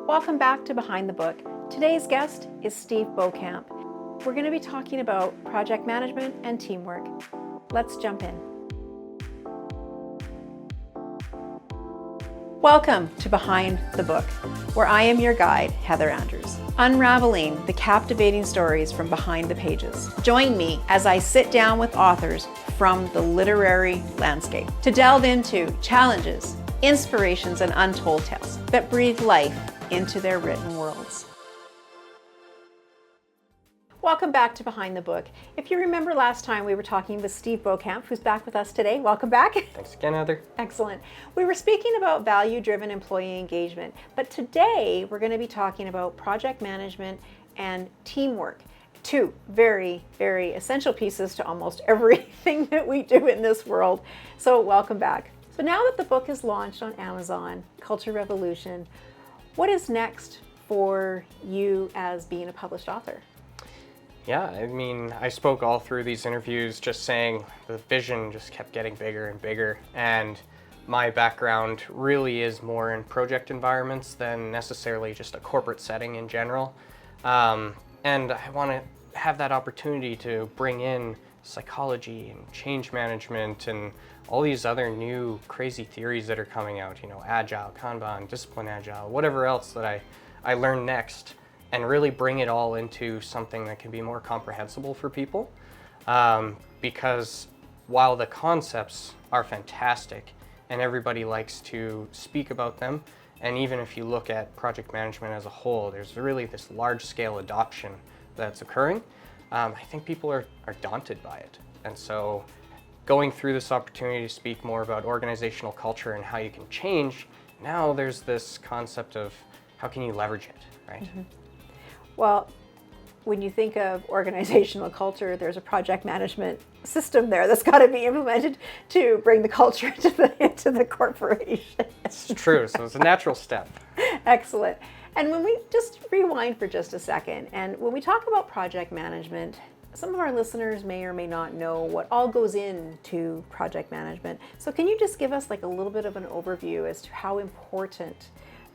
Welcome back to Behind the Book. Today's guest is Steve Bouwkamp. We're going to be talking about project management and teamwork. Let's jump in. Welcome to Behind the Book, where I am your guide, Heather Andrews, unraveling the captivating stories from behind the pages. Join me as I sit down with authors from the literary landscape to delve into challenges, inspirations, and untold tales that breathe life into their written worlds. Welcome back to Behind the Book. If you remember last time we were talking with Steve Bouwkamp, who's back with us today. Welcome back. Thanks again, Heather. Excellent. We were speaking about value-driven employee engagement, but today we're going to be talking about project management and teamwork. Two very, very essential pieces to almost everything that we do in this world. So welcome back. So now that the book is launched on Amazon, Culture Revolution, what is next for you as being a published author? Yeah, I mean, I spoke all through these interviews just saying the vision just kept getting bigger and bigger, and my background really is more in project environments than necessarily just a corporate setting in general. And I want to have that opportunity to bring in psychology and change management and all these other new crazy theories that are coming out, agile, Kanban, discipline agile, whatever else that I learn next, and really bring it all into something that can be more comprehensible for people. Because while the concepts are fantastic and everybody likes to speak about them, and even if you look at project management as a whole, there's really this large scale adoption that's occurring. I think people are daunted by it. And so going through this opportunity to speak more about organizational culture and how you can change, now there's this concept of how can you leverage it, right? Mm-hmm. Well, when you think of organizational culture, there's a project management system there that's got to be implemented to bring the culture into the corporation. It's true, so it's a natural step. Excellent. And when we just rewind for just a second, and when we talk about project management, some of our listeners may or may not know what all goes into project management. So can you just give us like a little bit of an overview as to how important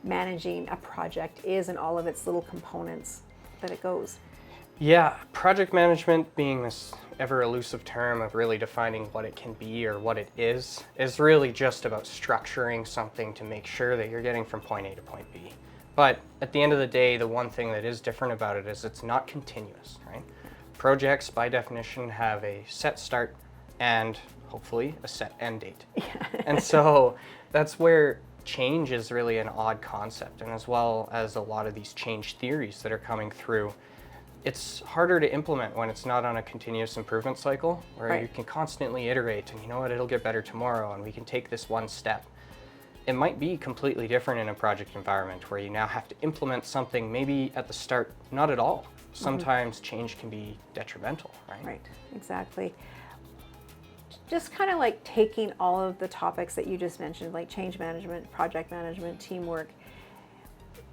managing a project is and all of its little components that it goes? Yeah, project management, being this ever elusive term of really defining what it can be or what it is really just about structuring something to make sure that you're getting from point A to point B. But at the end of the day, the one thing that is different about it is it's not continuous, right? Projects, by definition, have a set start and hopefully a set end date. Yeah. And so that's where change is really an odd concept, and as well as a lot of these change theories that are coming through, it's harder to implement when it's not on a continuous improvement cycle where right. You can constantly iterate and it'll get better tomorrow and we can take this one step. It might be completely different in a project environment where you now have to implement something maybe at the start, not at all. Sometimes change can be detrimental, right? Right, exactly. Just kind of like taking all of the topics that you just mentioned, like change management, project management, teamwork.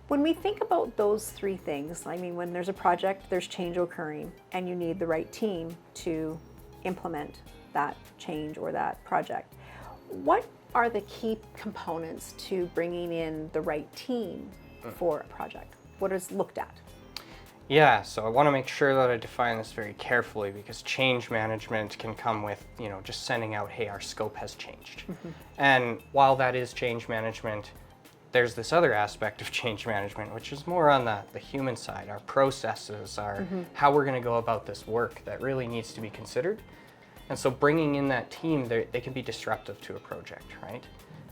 When we think about those three things, I mean, when there's a project, there's change occurring, and you need the right team to implement that change or that project. What are the key components to bringing in the right team for a project? What is looked at? Yeah, so I want to make sure that I define this very carefully because change management can come with, just sending out, hey, our scope has changed. Mm-hmm. And while that is change management, there's this other aspect of change management, which is more on the human side, our processes, our how we're going to go about this work that really needs to be considered. And so bringing in that team, they can be disruptive to a project, right?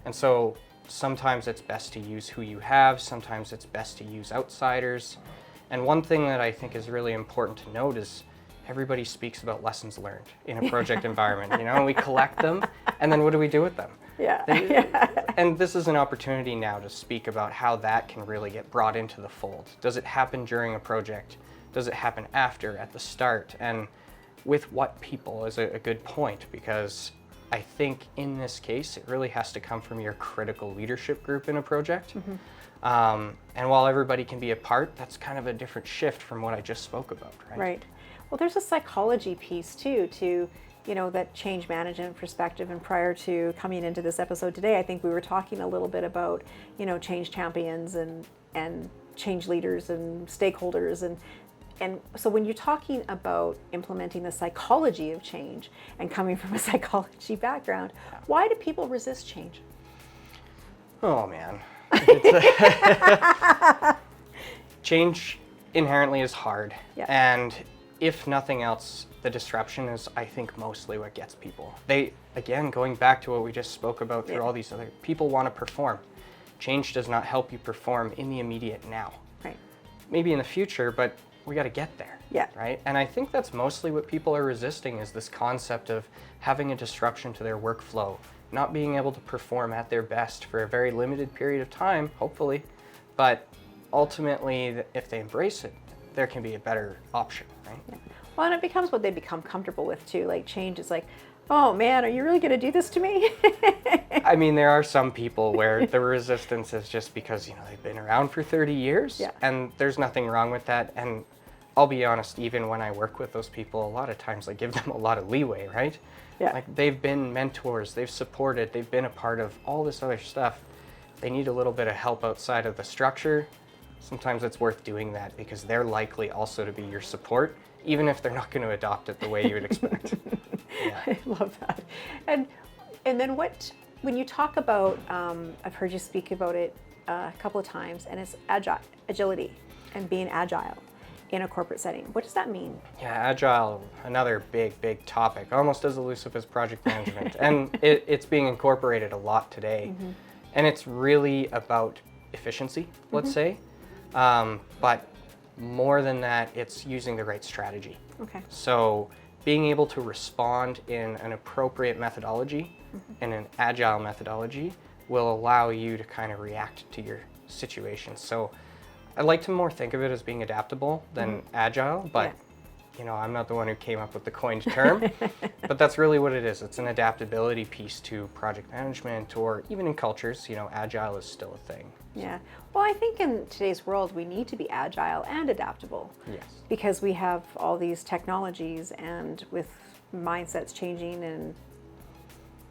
And so sometimes it's best to use who you have, sometimes it's best to use outsiders. And one thing that I think is really important to note is everybody speaks about lessons learned in a project environment, and we collect them, and then what do we do with them? Yeah. And this is an opportunity now to speak about how that can really get brought into the fold. Does it happen during a project? Does it happen after, at the start? And with what people is a good point, because I think in this case, it really has to come from your critical leadership group in a project. Mm-hmm. And while everybody can be a part, that's kind of a different shift from what I just spoke about, right? Right. Well, there's a psychology piece too, to that change management perspective. And prior to coming into this episode today, I think we were talking a little bit about, change champions and change leaders and stakeholders. And so when you're talking about implementing the psychology of change and coming from a psychology background, why do people resist change? Oh, man. Change inherently is hard. Yeah. And if nothing else, the disruption is, I think, mostly what gets people. Again, going back to what we just spoke about through all these other, people want to perform. Change does not help you perform in the immediate now. Right. Maybe in the future, but we got to get there. Yeah. Right? And I think that's mostly what people are resisting, is this concept of having a disruption to their workflow, not being able to perform at their best for a very limited period of time, hopefully. But ultimately, if they embrace it, there can be a better option, right? Yeah. Well, and it becomes what they become comfortable with too. Like change is like, oh man, are you really going to do this to me? I mean, there are some people where the resistance is just because, they've been around for 30 years, and there's nothing wrong with that. And I'll be honest, even when I work with those people, a lot of times I give them a lot of leeway, right? Yeah. Like they've been mentors, they've supported, they've been a part of all this other stuff. They need a little bit of help outside of the structure. Sometimes it's worth doing that because they're likely also to be your support, even if they're not going to adopt it the way you would expect. Yeah. I love that. And then when you talk about, I've heard you speak about it a couple of times, and it's agility and being agile in a corporate setting. What does that mean? Yeah, agile, another big topic, almost as elusive as project management. And it's being incorporated a lot today. Mm-hmm. And it's really about efficiency, let's say. But more than that, it's using the right strategy. Okay. So being able to respond in an appropriate methodology and an agile methodology will allow you to kind of react to your situation. So I like to more think of it as being adaptable than agile, but I'm not the one who came up with the coined term, but that's really what it is. It's an adaptability piece to project management, or even in cultures, agile is still a thing. Yeah. Well, I think in today's world, we need to be agile and adaptable. Yes. Because we have all these technologies, and with mindsets changing, and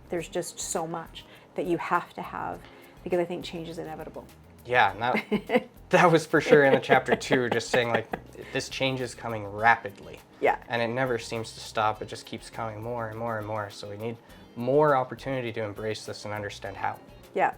there's just so much that you have to have, because I think change is inevitable. Yeah, and that was for sure in the chapter 2, just saying like this change is coming rapidly. Yeah. And it never seems to stop. It just keeps coming more and more and more. So we need more opportunity to embrace this and understand how. Yeah.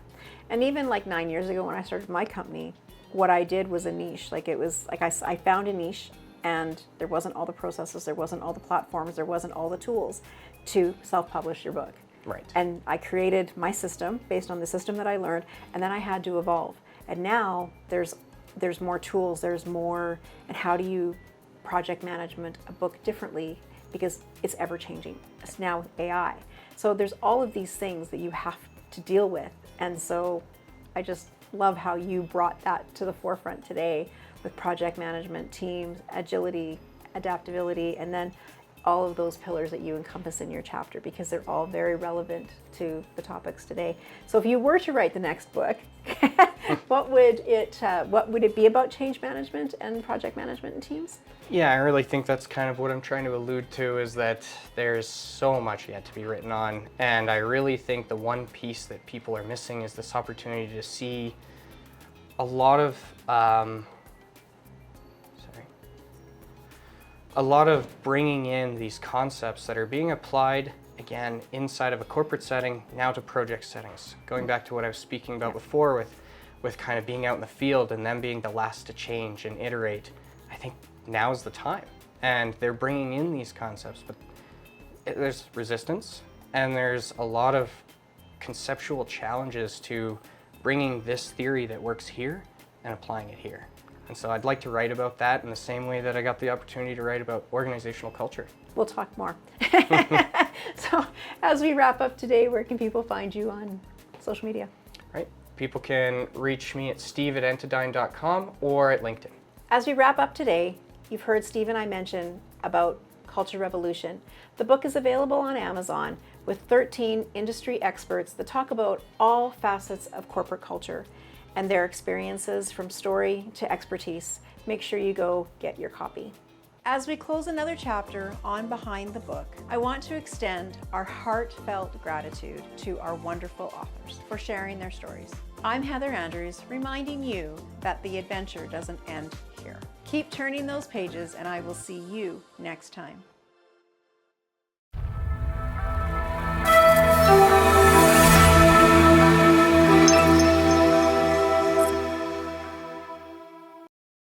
And even like 9 years ago when I started my company, what I did was a niche. Like it was like I found a niche, and there wasn't all the processes, there wasn't all the platforms, there wasn't all the tools to self-publish your book. Right. And I created my system based on the system that I learned, and then I had to evolve. And now there's more tools, there's more, and how do you project management a book differently, because it's ever changing. It's now with AI. So there's all of these things that you have to deal with. And so I just love how you brought that to the forefront today with project management, teams, agility, adaptability, and then all of those pillars that you encompass in your chapter, because they're all very relevant to the topics today. So if you were to write the next book, what would it be about change management and project management and teams? Yeah, I really think that's kind of what I'm trying to allude to, is that there's so much yet to be written on. And I really think the one piece that people are missing is this opportunity to see a lot of bringing in these concepts that are being applied, again, inside of a corporate setting, now to project settings. Going back to what I was speaking about before with kind of being out in the field and them being the last to change and iterate, I think now's the time. And they're bringing in these concepts, but there's resistance, and there's a lot of conceptual challenges to bringing this theory that works here and applying it here. And so I'd like to write about that in the same way that I got the opportunity to write about organizational culture. We'll talk more. So as we wrap up today, where can people find you on social media? Right. People can reach me at steve@entidine.com or at LinkedIn. As we wrap up today, you've heard Steve and I mention about Culture Revolution. The book is available on Amazon with 13 industry experts that talk about all facets of corporate culture and their experiences from story to expertise. Make sure you go get your copy. As we close another chapter on Behind the Book, I want to extend our heartfelt gratitude to our wonderful authors for sharing their stories. I'm Heather Andrews, reminding you that the adventure doesn't end here. Keep turning those pages, and I will see you next time.